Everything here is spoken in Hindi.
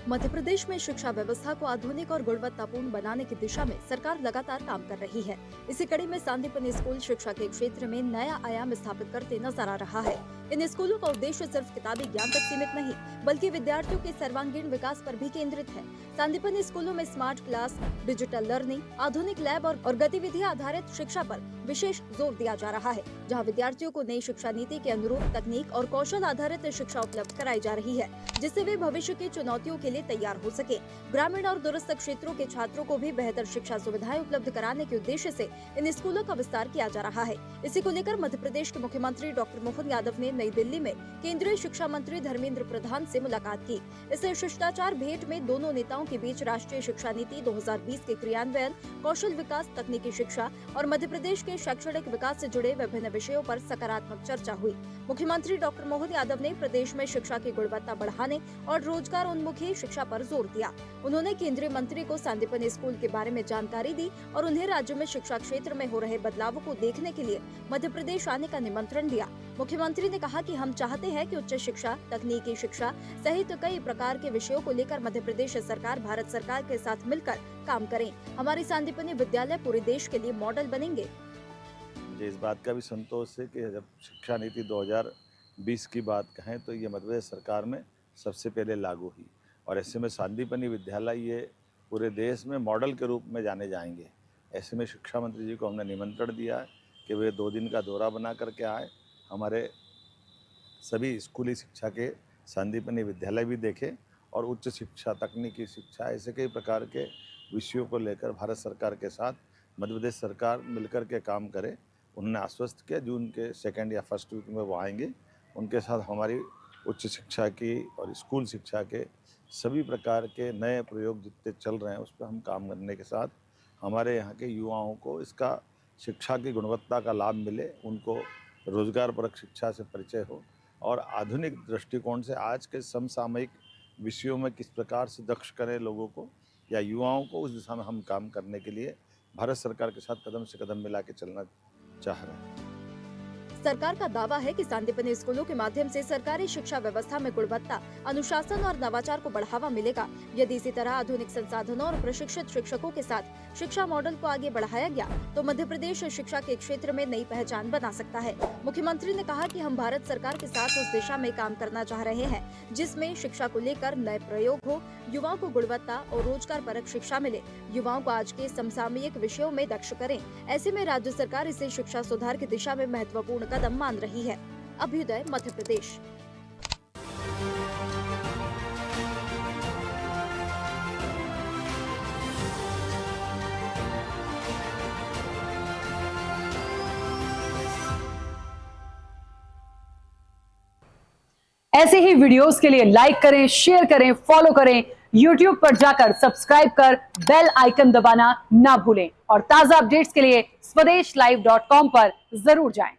मध्य प्रदेश में शिक्षा व्यवस्था को आधुनिक और गुणवत्तापूर्ण बनाने की दिशा में सरकार लगातार काम कर रही है। इसी कड़ी में सांदीपनि स्कूल शिक्षा के क्षेत्र में नया आयाम स्थापित करते नजर आ रहा है। इन स्कूलों का उद्देश्य सिर्फ किताबी ज्ञान तक सीमित नहीं, बल्कि विद्यार्थियों के सर्वांगीण विकास पर भी केंद्रित है। सांदीपनि स्कूलों में स्मार्ट क्लास, डिजिटल लर्निंग, आधुनिक लैब और गतिविधि आधारित शिक्षा पर विशेष जोर दिया जा रहा है, जहाँ विद्यार्थियों को नई शिक्षा नीति के अनुरूप तकनीक और कौशल आधारित शिक्षा उपलब्ध कराई जा रही है, जिससे वे भविष्य की चुनौतियों के लिए तैयार हो सके। ग्रामीण और दूरस्थ क्षेत्रों के छात्रों को भी बेहतर शिक्षा सुविधाएं उपलब्ध कराने के उद्देश्य से इन स्कूलों का विस्तार किया जा रहा है। इसी को लेकर मध्य प्रदेश के मुख्यमंत्री डॉक्टर मोहन यादव ने नई दिल्ली में केंद्रीय शिक्षा मंत्री धर्मेंद्र प्रधान से मुलाकात की। इस शिष्टाचार भेंट में दोनों नेताओं के बीच राष्ट्रीय शिक्षा नीति 2020 के क्रियान्वयन, कौशल विकास, तकनीकी शिक्षा और मध्य प्रदेश के शैक्षणिक विकास से जुड़े विभिन्न विषयों पर सकारात्मक चर्चा हुई। मुख्यमंत्री डॉक्टर मोहन यादव ने प्रदेश में शिक्षा की गुणवत्ता बढ़ाने और रोजगार उन्मुखी शिक्षा पर जोर दिया। उन्होंने केंद्रीय मंत्री को सांदीपनि स्कूल के बारे में जानकारी दी और उन्हें राज्य में शिक्षा क्षेत्र में हो रहे बदलावों को देखने के लिए मध्य प्रदेश आने का निमंत्रण दिया। मुख्यमंत्री ने कहा कि हम चाहते हैं कि उच्च शिक्षा, तकनीकी शिक्षा सहित कई प्रकार के विषयों को लेकर मध्य प्रदेश सरकार भारत सरकार के साथ मिलकर काम करें। हमारे सांदीपनि विद्यालय पूरे देश के लिए मॉडल बनेंगे। मुझे इस बात का भी संतोष है कि जब शिक्षा नीति 2020 की बात कहें तो ये मध्य प्रदेश सरकार में सबसे पहले लागू हुई और ऐसे में सांदीपनि विद्यालय ये पूरे देश में मॉडल के रूप में जाने जाएंगे। ऐसे में शिक्षा मंत्री जी को हमने निमंत्रण दिया है कि वे 2 दिन का दौरा बना करके आए, हमारे सभी स्कूली शिक्षा के सांदीपनि विद्यालय भी देखें और उच्च शिक्षा, तकनीकी शिक्षा, ऐसे कई प्रकार के विषयों को लेकर भारत सरकार के साथ मध्य प्रदेश सरकार मिलकर के काम करे। उन्होंने आश्वस्त किया जून के 2nd या 1st वीक में वो आएंगे। उनके साथ हमारी उच्च शिक्षा की और स्कूल शिक्षा के सभी प्रकार के नए प्रयोग जितने चल रहे हैं उस पर हम काम करने के साथ हमारे यहाँ के युवाओं को इसका शिक्षा की गुणवत्ता का लाभ मिले, उनको रोजगारपरक शिक्षा से परिचय हो और आधुनिक दृष्टिकोण से आज के समसामयिक विषयों में किस प्रकार से दक्ष करें लोगों को या युवाओं को, उस दिशा में हम काम करने के लिए भारत सरकार के साथ कदम से कदम मिला के चलना चाह रहे हैं। सरकार का दावा है कि सांदीपनि स्कूलों के माध्यम से सरकारी शिक्षा व्यवस्था में गुणवत्ता, अनुशासन और नवाचार को बढ़ावा मिलेगा। यदि इसी तरह आधुनिक संसाधनों और प्रशिक्षित शिक्षकों के साथ शिक्षा मॉडल को आगे बढ़ाया गया तो मध्य प्रदेश शिक्षा के क्षेत्र में नई पहचान बना सकता है। मुख्यमंत्री ने कहा कि हम भारत सरकार के साथ उस दिशा में काम करना चाह रहे हैं जिसमें शिक्षा को लेकर नए प्रयोग हो, युवाओं को गुणवत्ता और रोजगार परक शिक्षा मिले, युवाओं को आज के समसामयिक विषयों में दक्ष करें। ऐसे में राज्य सरकार इसे शिक्षा सुधार की दिशा में महत्वपूर्ण कदम मान रही है। अभ्युदय मध्य प्रदेश। ऐसे ही वीडियोस के लिए लाइक करें, शेयर करें, फॉलो करें। YouTube पर जाकर सब्सक्राइब कर बेल आइकन दबाना ना भूलें और ताजा अपडेट्स के लिए swedeshlive.com पर जरूर जाएं।